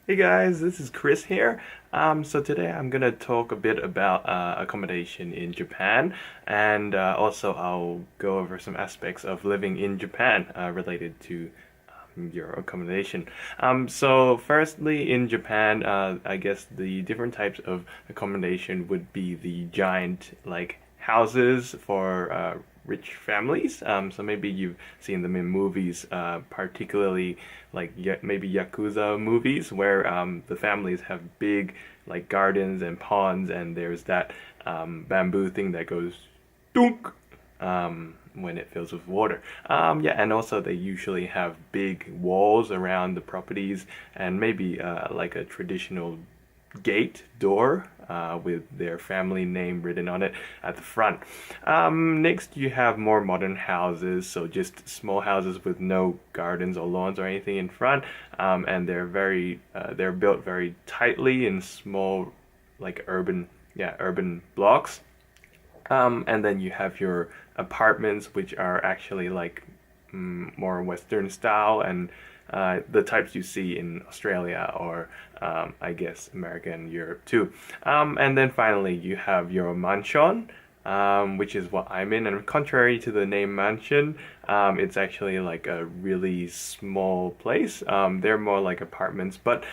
Hey guys, this is Chris here. So today I'm gonna talk a bit about accommodation in Japan, and also I'll go over some aspects of living in Japan related to your accommodation. So firstly, in Japan, I guess the different types of accommodation would be the giant like houses for rich families. So maybe you've seen them in movies, particularly like maybe Yakuza movies, where the families have big like gardens and ponds, and there's that bamboo thing that goes dunk when it fills with water. Yeah, and also they usually have big walls around the properties, and maybe like a traditional gate door with their family name written on it at the front. Next, you have more modern houses, so just small houses with no gardens or lawns or anything in front, and they're built very tightly in small, like urban blocks. And then you have your apartments, which are actually like more Western style and the types you see in Australia or I guess America and Europe too. And then finally, you have your mansion. Which is what I'm in, and contrary to the name mansion, it's actually like a really small place. They're more like apartments, but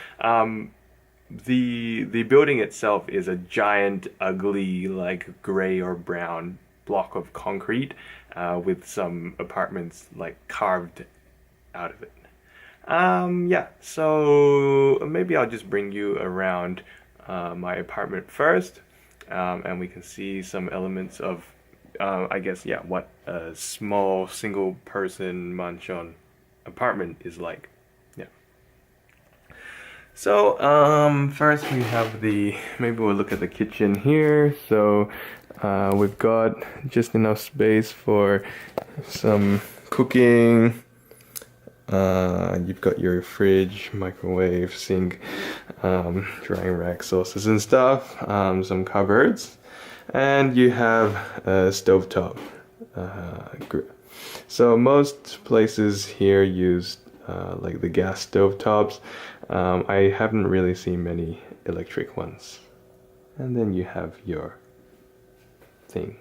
the building itself is a giant, ugly, like gray or brown block of concrete with some apartments like carved out of it. Yeah, so maybe I'll just bring you around my apartment first, and we can see some elements of, I guess, yeah, what a small single person mansion apartment is like. Yeah. So, first we have maybe we'll look at the kitchen here. So, we've got just enough space for some cooking. You've got your fridge, microwave, sink, drying rack, sauces and stuff, some cupboards, and you have a stovetop grill. So most places here use like the gas stovetops. I haven't really seen many electric ones. And then you have your thing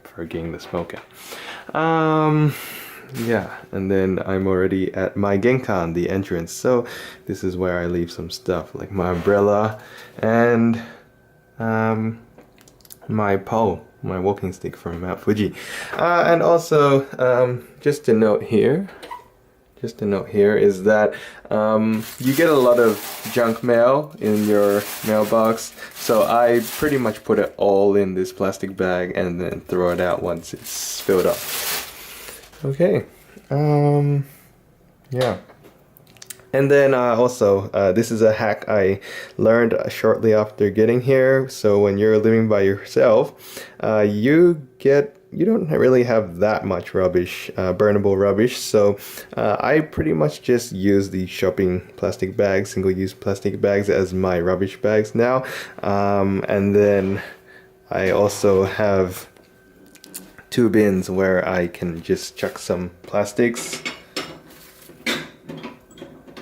for getting the smoke out. Yeah, and then I'm already at my genkan, the entrance. So this is where I leave some stuff like my umbrella and my pole, my walking stick from Mount Fuji. And also, just a note here is that you get a lot of junk mail in your mailbox, so I pretty much put it all in this plastic bag and then throw it out once it's filled up. Okay, yeah. And then also, this is a hack I learned shortly after getting here. So when you're living by yourself, you don't really have that much rubbish, burnable rubbish. So I pretty much just use the shopping plastic bags, single-use plastic bags as my rubbish bags now. And then I also have two bins where I can just chuck some plastics.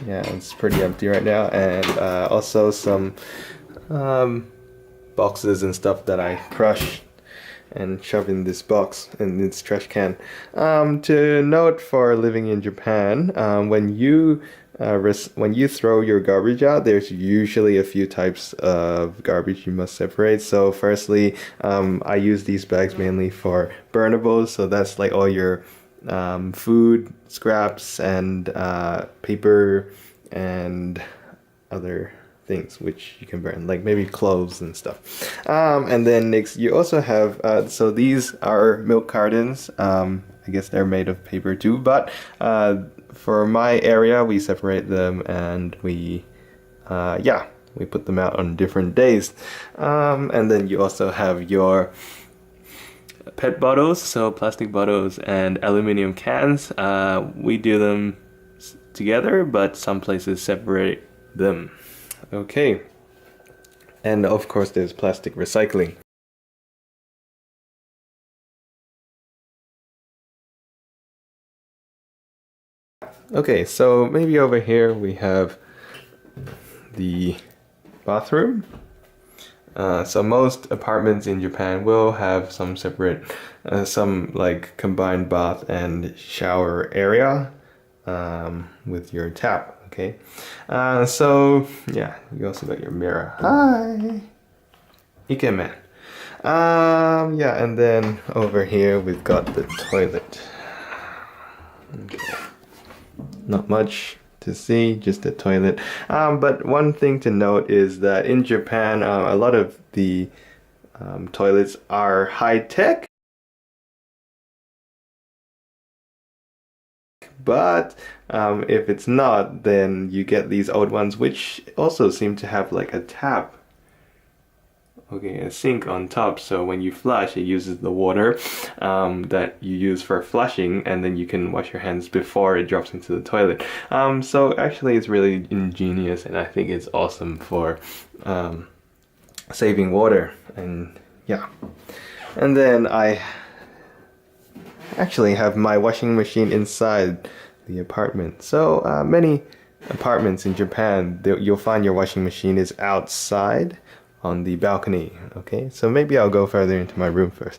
Yeah, it's pretty empty right now, and also some boxes and stuff that I crush and shove in this box, in this trash can. To note for living in Japan, when you throw your garbage out, there's usually a few types of garbage you must separate. So firstly, I use these bags mainly for burnables, so that's like all your food scraps and paper and other things which you can burn, like maybe clothes and stuff. And then next, you also have so these are milk cartons. I guess they're made of paper too, but for my area, we separate them and we put them out on different days. And then you also have your PET bottles, so plastic bottles and aluminum cans. We do them together, but some places separate them. Okay. And of course, there's plastic recycling. Okay, so maybe over here we have the bathroom. So most apartments in Japan will have some separate, some like combined bath and shower area with your tap. Okay, so yeah, you also got your mirror. Hi, Ikemen. Yeah, and then over here we've got the toilet. Okay. Not much to see, just the toilet. But one thing to note is that in Japan, a lot of the toilets are high tech, but if it's not, then you get these old ones, which also seem to have like a tap. Okay, a sink on top, so when you flush, it uses the water that you use for flushing, and then you can wash your hands before it drops into the toilet. So actually, it's really ingenious, and I think it's awesome for saving water. And yeah, and then I actually have my washing machine inside the apartment. So many apartments in Japan, you'll find your washing machine is outside on the balcony. Okay, so maybe I'll go further into my room first.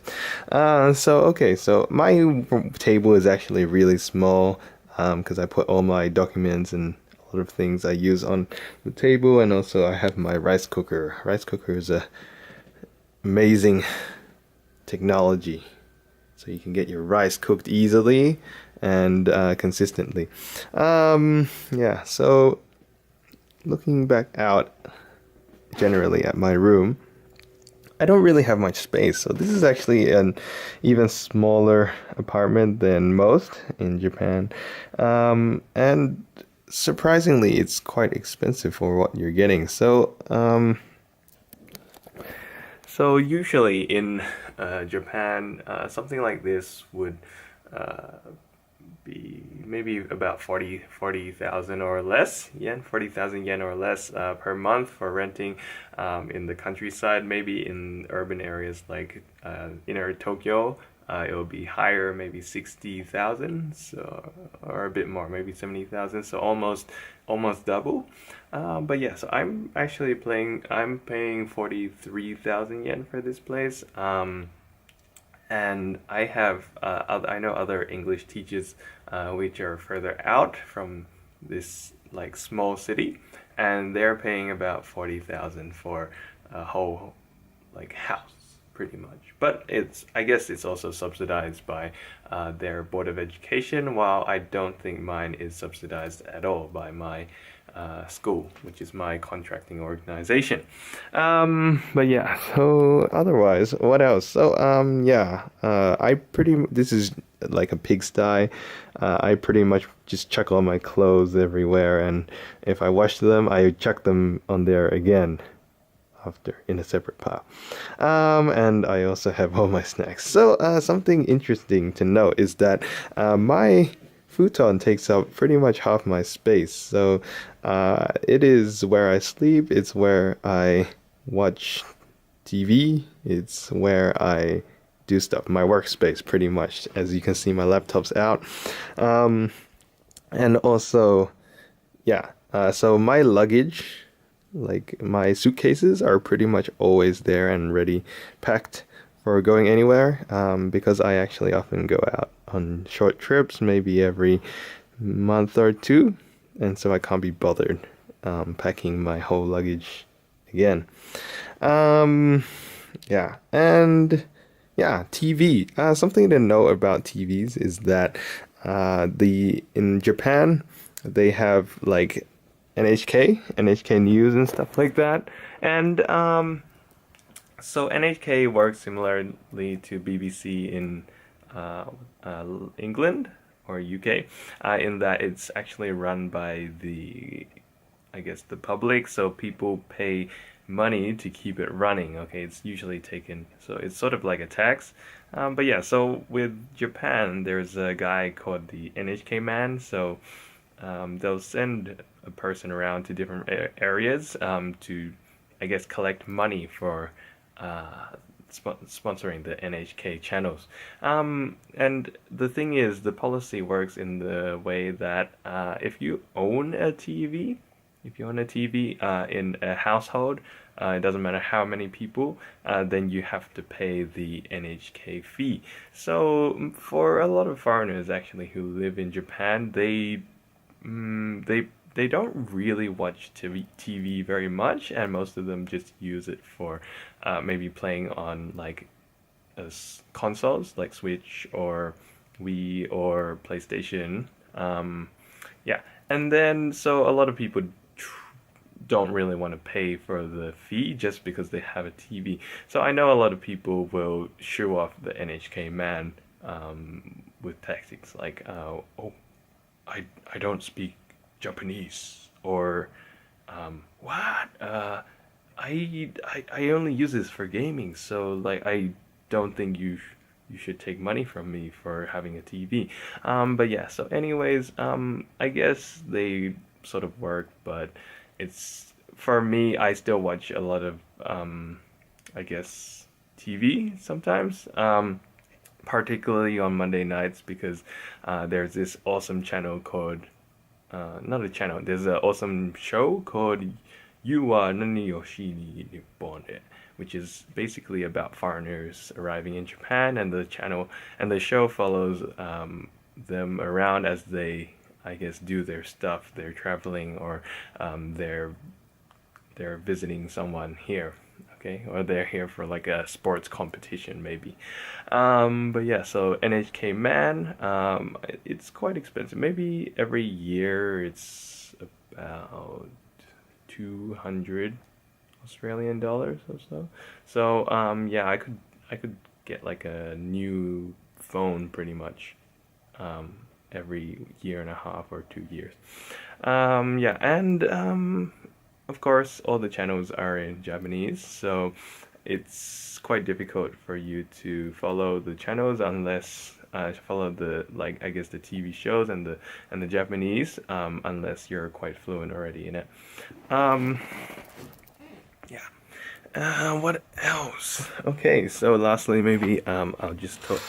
So my table is actually really small because I put all my documents and a lot of things I use on the table, and also I have my rice cooker. Rice cooker is a amazing technology, so you can get your rice cooked easily and consistently. Yeah, so looking back out generally at my room, I don't really have much space, so this is actually an even smaller apartment than most in Japan, and surprisingly it's quite expensive for what you're getting. So usually in Japan, something like this would be maybe about 40,000 or less yen, 40,000 yen or less per month for renting in the countryside. Maybe in urban areas like inner Tokyo, it will be higher, maybe 60,000, so, or a bit more, maybe 70,000, so almost double. But yeah, so I'm paying 43,000 yen for this place. And I know other English teachers which are further out from this like small city, and they're paying about 40,000 for a whole like house, pretty much. But I guess it's also subsidized by their Board of Education, while I don't think mine is subsidized at all by my school, which is my contracting organization. But yeah, so otherwise, what else? So yeah, this is like a pigsty. I pretty much just chuck all my clothes everywhere, and if I wash them, I chuck them on there again after in a separate pile. And I also have all my snacks. So something interesting to note is that my futon takes up pretty much half my space. So it is where I sleep, it's where I watch TV, it's where I do stuff. My workspace, pretty much. As you can see, my laptop's out. And also, yeah, so my luggage, like my suitcases, are pretty much always there and ready, packed for going anywhere, because I actually often go out on short trips, maybe every month or two, and so I can't be bothered packing my whole luggage again. Yeah, and yeah, TV. Something to know about TVs is that in Japan they have like NHK News and stuff like that, and so NHK works similarly to BBC in England or UK, in that it's actually run by the public, so people pay money to keep it running. Okay, it's usually taken, so it's sort of like a tax. But yeah, so with Japan, there's a guy called the NHK man, so they'll send a person around to different areas to, I guess, collect money for sponsoring the NHK channels. And the thing is, the policy works in the way that if you own a TV, if you own a TV in a household, it doesn't matter how many people, then you have to pay the NHK fee. So for a lot of foreigners actually who live in Japan, they don't really watch TV very much, and most of them just use it for maybe playing on like consoles like Switch or Wii or PlayStation. Yeah, and then so a lot of people don't really want to pay for the fee just because they have a TV. So I know a lot of people will show off the NHK man with tactics like, "Oh, I don't speak Japanese," or "What? I only use this for gaming, so like I don't think you should take money from me for having a TV." But yeah, so anyways, I guess they sort of work, but it's for me, I still watch a lot of I guess TV sometimes. Particularly on Monday nights because there's this awesome channel called not a channel. There's an awesome show called "You wa Nani Yoshi ni Nippon de," which is basically about foreigners arriving in Japan, and the show follows them around as they, I guess, do their stuff. They're traveling or they're visiting someone here, okay, or they're here for like a sports competition maybe. But yeah, so NHK Man, it's quite expensive. Maybe every year it's about 200 Australian dollars or so. So yeah, I could get like a new phone pretty much every year and a half or 2 years. Yeah, and of course, all the channels are in Japanese, so it's quite difficult for you to follow the channels unless follow the like I guess the TV shows and the Japanese unless you're quite fluent already in it. Um, yeah. What else? Okay, so lastly, maybe I'll just talk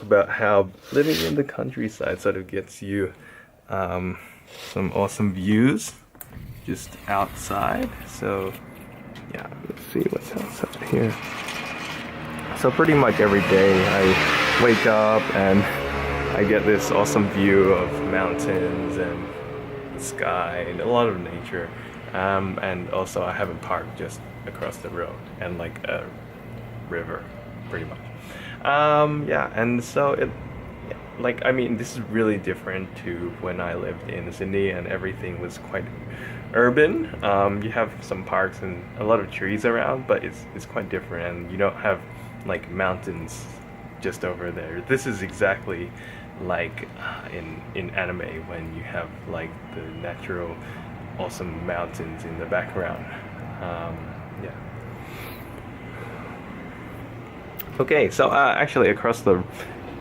about how living in the countryside sort of gets you some awesome views just outside. So yeah, let's see what's outside here. So pretty much every day I wake up and I get this awesome view of mountains and the sky and a lot of nature. And also I have a park just across the road and like a river, pretty much. Yeah, and so like I mean, this is really different to when I lived in Sydney and everything was quite urban. You have some parks and a lot of trees around, but it's quite different, and you don't have like mountains just over there. This is exactly like in anime when you have like the natural awesome mountains in the background. Yeah. Okay, so actually across the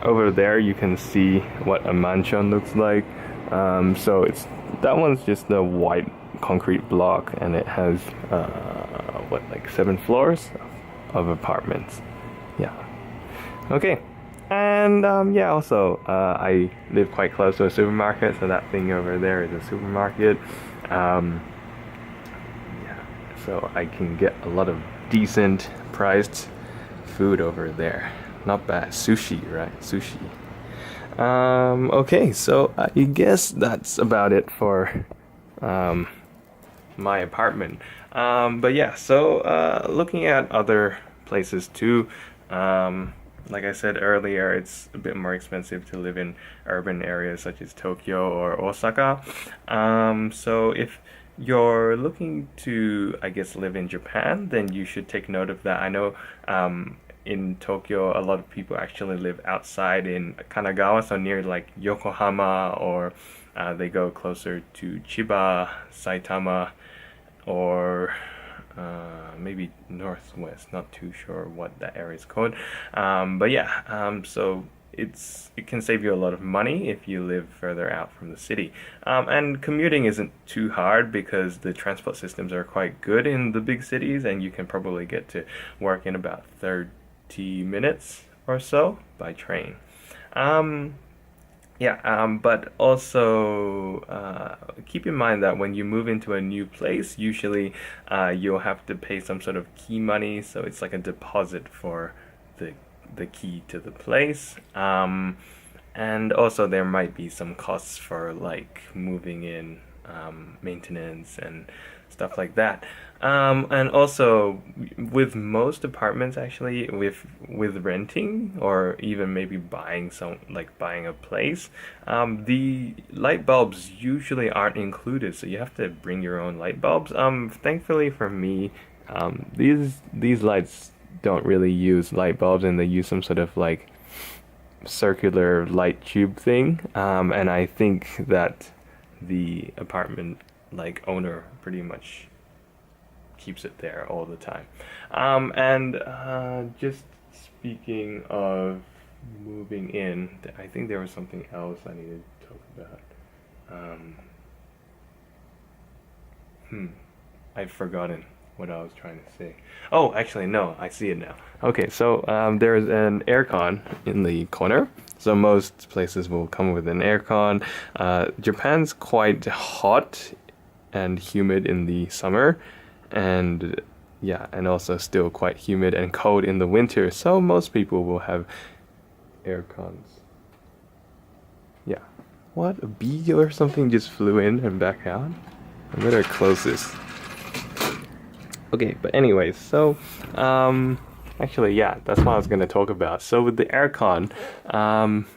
over there you can see what a mansion looks like. So it's that one's just a white concrete block, and it has what, like 7 floors of apartments. Yeah. Okay. And yeah, also I live quite close to a supermarket, so that thing over there is a supermarket. Yeah, so I can get a lot of decent priced food over there. Not bad. Sushi, right? Sushi. Okay, so I guess that's about it for my apartment. But yeah, so looking at other places too, like I said earlier, it's a bit more expensive to live in urban areas such as Tokyo or Osaka. So if you're looking to, I guess, live in Japan, then you should take note of that. I know in Tokyo, a lot of people actually live outside in Kanagawa, so near like Yokohama, or they go closer to Chiba, Saitama, or maybe Northwest. Not too sure what that area is called. But yeah, so it can save you a lot of money if you live further out from the city. And commuting isn't too hard because the transport systems are quite good in the big cities, and you can probably get to work in about 30 minutes or so by train. Yeah, but also keep in mind that when you move into a new place, usually you'll have to pay some sort of key money, so it's like a deposit for the the key to the place. And also there might be some costs for like moving in, maintenance and stuff like that. And also with most apartments actually with renting or even maybe buying some like buying a place, the light bulbs usually aren't included, so you have to bring your own light bulbs. Thankfully for me, these lights don't really use light bulbs and they use some sort of like circular light tube thing. And I think that the apartment like owner pretty much keeps it there all the time. And just speaking of moving in, I think there was something else I needed to talk about. Um, hmm. I've forgotten what I was trying to say. Oh, actually, no, I see it now. Okay, so there's an aircon in the corner. So most places will come with an aircon. Japan's quite hot and humid in the summer, and yeah, and also still quite humid and cold in the winter. So most people will have aircons. Yeah. What? A bee or something just flew in and back out? I better close this. Okay, but anyways, so actually, yeah, that's what I was gonna talk about. So with the aircon,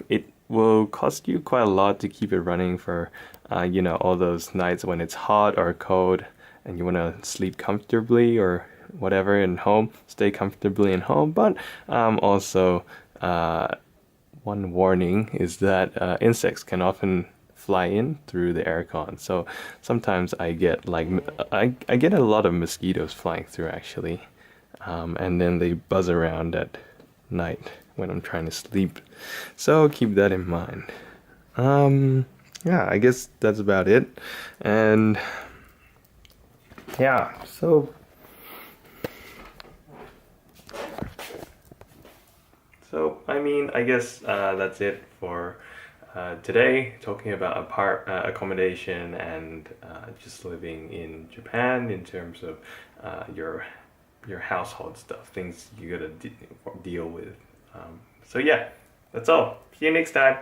it will cost you quite a lot to keep it running for, all those nights when it's hot or cold, and you wanna sleep comfortably or whatever in home, stay comfortably in home. But also, one warning is that insects can often fly in through the aircon. So sometimes I get like I get a lot of mosquitoes flying through actually, and then they buzz around at night when I'm trying to sleep. So keep that in mind. Yeah, I guess that's about it. And yeah, so I mean, I guess that's it for today. Talking about accommodation and just living in Japan in terms of your household stuff, things you gotta deal with. So yeah, that's all. See you next time.